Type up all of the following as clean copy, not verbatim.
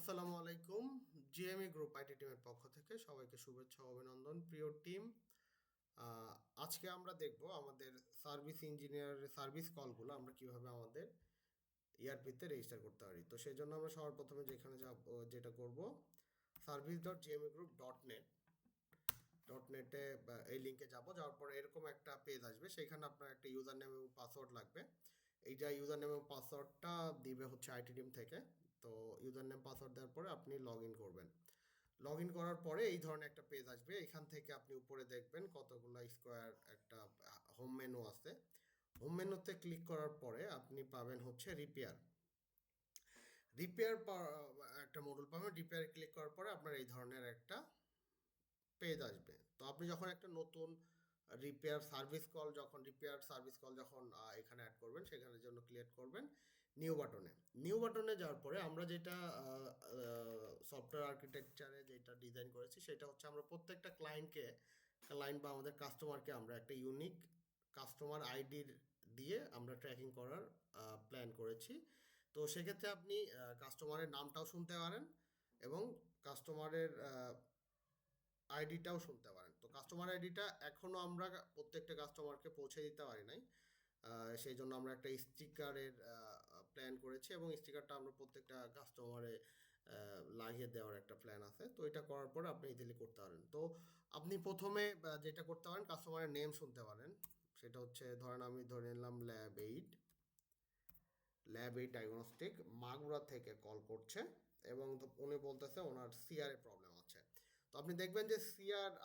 আসসালামু আলাইকুম। GME group IT টিমের পক্ষ থেকে সবাইকে শুভেচ্ছা ও অভিনন্দন। প্রিয় টিম, আজকে আমরা দেখব আমাদের সার্ভিস ইঞ্জিনিয়ারের সার্ভিস কলগুলো আমরা কিভাবে আমাদের ইআরপিতে রেজিস্টার করতে পারি। তো সেই জন্য আমরা সবার প্রথমে যেটা করব, service.gmgroup.net এই লিঙ্কে যাওয়ার পরে এরকম একটা পেজ আসবে। সেখানে আপনার একটা ইউজার নেম এবং পাসওয়ার্ড লাগবে। এই যে ইউজার নেম এবং পাসওয়ার্ডটা দিবে হচ্ছে আইটি টিম থেকে। তো ইউজার নেম পাসওয়ার্ড দেওয়ার পরে আপনি লগ ইন করবেন। লগ ইন করার পরে এই ধরনের একটা পেজ আসবে। এখান থেকে আপনি উপরে দেখবেন কতগুলো স্কোয়ার একটা হোম মেনু আছে। হোম মেনুতে ক্লিক করার পরে আপনি পাবেন হচ্ছে রিপেয়ার। রিপেয়ার একটা মডুল পাবেন। রিপেয়ার ক্লিক করার পরে আপনার এই ধরনের একটা পেজ আসবে। তো আপনি যখন একটা নতুন রিপেয়ার সার্ভিস কল যখন এখানে অ্যাড করবেন, সেখানের জন্য ক্লিক করবেন নিউ বাটনে যাওয়ার পরে আমরা যেটা সফটওয়্যার আর্কিটেকচারে যেটা ডিজাইন করেছি সেটা হচ্ছে আমরা প্রত্যেকটা ক্লায়েন্ট বা আমাদের কাস্টমারকে আমরা একটা ইউনিক কাস্টমার আইডির দিয়ে আমরা ট্র্যাকিং করার প্ল্যান করেছি। তো সেক্ষেত্রে আপনি কাস্টমারের নামটাও শুনতে পারেন এবং কাস্টমারের আইডিটাও শুনতে পারেন। তো কাস্টমার আইডিটা এখনও আমরা প্রত্যেকটা কাস্টমারকে পৌঁছে দিতে পারি নাই। সেই জন্য আমরা একটা স্টিকারের প্ল্যান করেছি এবং স্টিকারটা আমরা প্রত্যেকটা কাস্টমারে লাগিয়ে দেওয়ার একটা প্ল্যান আছে। তো এটা করার পরে আপনি ইজিলি করতে পারেন। তো আপনি প্রথমে যেটা করতে পারেন, কাস্টমারের নেম শুনতে পারেন। সেটা হচ্ছে আমি ধরে নিলাম ল্যাব এইট ডায়াগনস্টিক মাগুরা থেকে কল করছে এবং উনি বলতেছে ওনার সিআর প্রবলেম আছে। তো আপনি দেখবেন যে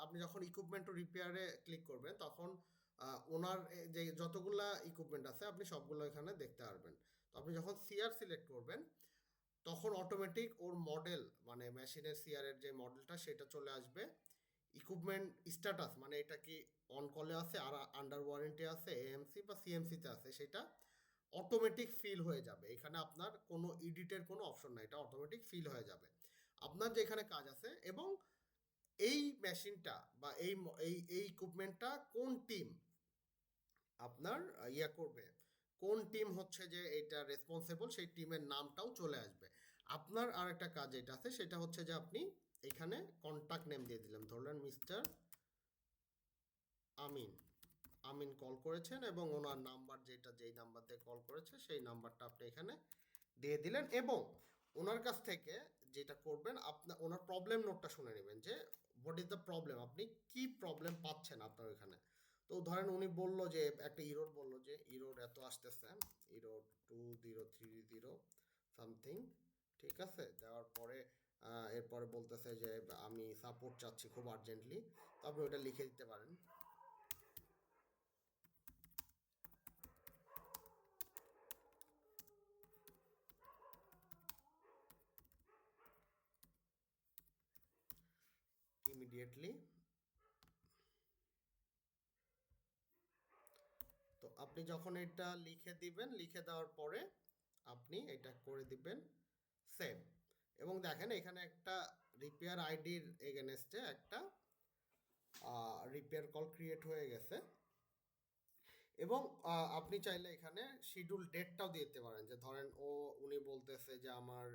আপনি যখন ইকুইপমেন্ট ও রিপেয়ারে ক্লিক করবেন তখন ওনার যে যতগুলা ইকুইপমেন্ট আছে আপনি সবগুলো এখানে দেখতে পারবেন। তো আপনি যখন সিআর সিলেক্ট করবেন তখন অটোমেটিক ওর মডেল মানে মেশিনের সিআরের যে মডেলটা সেটা চলে আসবে। ইকুইপমেন্ট স্ট্যাটাস মানে এটা কি অন কলে আছে আর আন্ডার ওয়ারেন্টি আছে, এএমসি বা সিএমসিতে আছে, সেটা অটোমেটিক ফিল হয়ে যাবে। এখানে আপনার কোনো এডিটের কোনো অপশন নাই, এটা অটোমেটিক ফিল হয়ে যাবে আপনার যেখানে কাজ আছে। এবং এই মেশিনটা বা এই ইকুইপমেন্টটা কোন টিম আপনার করবে, কোন টিম হচ্ছে যে এটা রেসপন্সিবল, সেই টিমের নামটাও চলে আসবে। আপনার আর একটা কাজ যেটা আছে সেটা হচ্ছে যে আপনি এখানে কন্ট্যাক্ট নেম দিয়ে দিলাম, ধরলেন মিস্টার আমিন। আমিন কল করেছেন এবং ওনার নাম্বার যেই নাম্বার দিয়ে কল করেছে সেই নাম্বারটা আপনি এখানে দিয়ে দিলেন এবং ওনার কাছ থেকে যেটা করবেন ওনার প্রবলেম নোটটা শুনে নেবেন যে হোয়াট ইজ দ্য প্রবলেম, আপনি কি প্রবলেম পাচ্ছেন আপনার ওইখানে। তো ধরেন উনি বললো যে একটা ইরোড বললো যে ইরোড এত আসতেছে, ইরোড 2030 সামথিং, ঠিক আছে। দেওয়ার পরে এরপরে বলতেছে যে আমি সাপোর্ট চাচ্ছি খুব আর্জেন্টলি। তো আপনি ওটা লিখে দিতে পারেন। ইমিডিয়েটলি। তো আপনি যখন এটা লিখে দিবেন, লিখে দেওয়ার পরে আপনি এটা করে দিবেন সেভ। এবং দেখেন এখানে একটা রিপেয়ার আইডির এগেনস্টে একটা রিপেয়ার কল ক্রিয়েট হয়ে গেছে। এবং আপনি চাইলে এখানে শিডিউল ডেটটাও দিতে পারেন যে ধরেন উনি বলতেছে যে আমার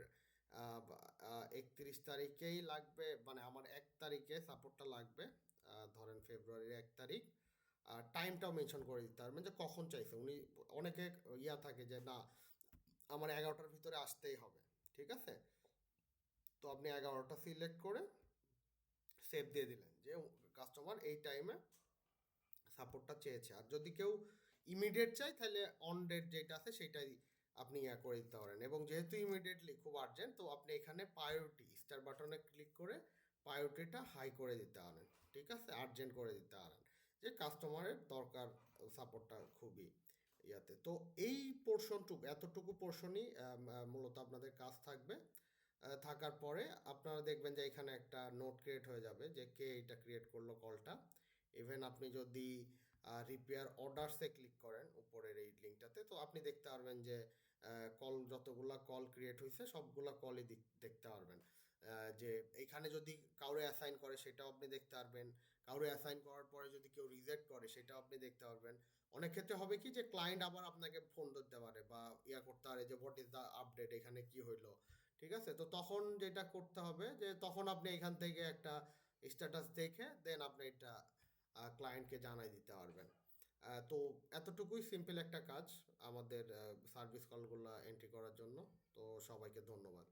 31 তারিখেই লাগবে, মানে আমার 1 তারিখে সাপোর্টটা লাগবে, ধরেন ফেব্রুয়ারির 1 তারিখ। টাইমটাও মেনশন করে দিতে পারবেন যে কখন চাইছে উনি। অনেকে থাকে যে না আমার 11টার ভিতরে আসতেই হবে, ঠিক আছে। তো আপনি 11টা সিলেক্ট করে সেভ দিয়ে দিলেন যে কাস্টমার এই টাইমে সাপোর্টটা চেয়েছে। আর যদি কেউ ইমিডিয়েট চায় তাহলে অন ডেট যেটা আছে সেটাই আপনি করে দিতে পারেন। এবং যেহেতু ইমিডিয়েটলি খুব আর্জেন্ট, তো আপনি এখানে প্রায়োরিটি স্টার বাটনে ক্লিক করে প্রায়োরিটিটা হাই করে দিতে পারেন, ঠিক আছে, আর্জেন্ট করে দিতে পারেন যে কাস্টমারের দরকার সাপোর্টটা খুবই তো এই এতটুকু পোর্শনই মূলত আপনাদের কাজ থাকবে। থাকার পরে আপনারা দেখবেন যে এখানে একটা নোট ক্রিয়েট হয়ে যাবে যে কে এটা ক্রিয়েট করলো কলটা। ইভেন আপনি যদি রিপেয়ার অর্ডারসে ক্লিক করেন উপরের এই লিঙ্কটাতে, তো আপনি দেখতে পারবেন যে যতগুলা কল ক্রিয়েট হয়েছে সবগুলা কলই দেখতে পারবেন। যে এখানে যদি কাউরে অ্যাসাইন করে সেটাও আপনি দেখতে পারবেন। কাউরে অ্যাসাইন করার পরে যদি কেউ রিজেক্ট করে সেটাও আপনি দেখতে পারবেন। অনেক ক্ষেত্রে হবে কি যে ক্লায়েন্ট আবার আপনাকে ফোন ধরতে পারে বা করতে পারে যে হোয়াট ইজ দ্য আপডেট, এখানে কি হইলো, ঠিক আছে? তো তখন যেটা করতে হবে যে তখন আপনি এখান থেকে একটা স্ট্যাটাস দেখে দেন আপনি এটা ক্লায়েন্টকে জানাই দিতে পারবেন। তো এতটুকুই সিম্পল একটা কাজ আমাদের সার্ভিস কলগুলা এন্ট্রি করার জন্য। তো সবাইকে ধন্যবাদ।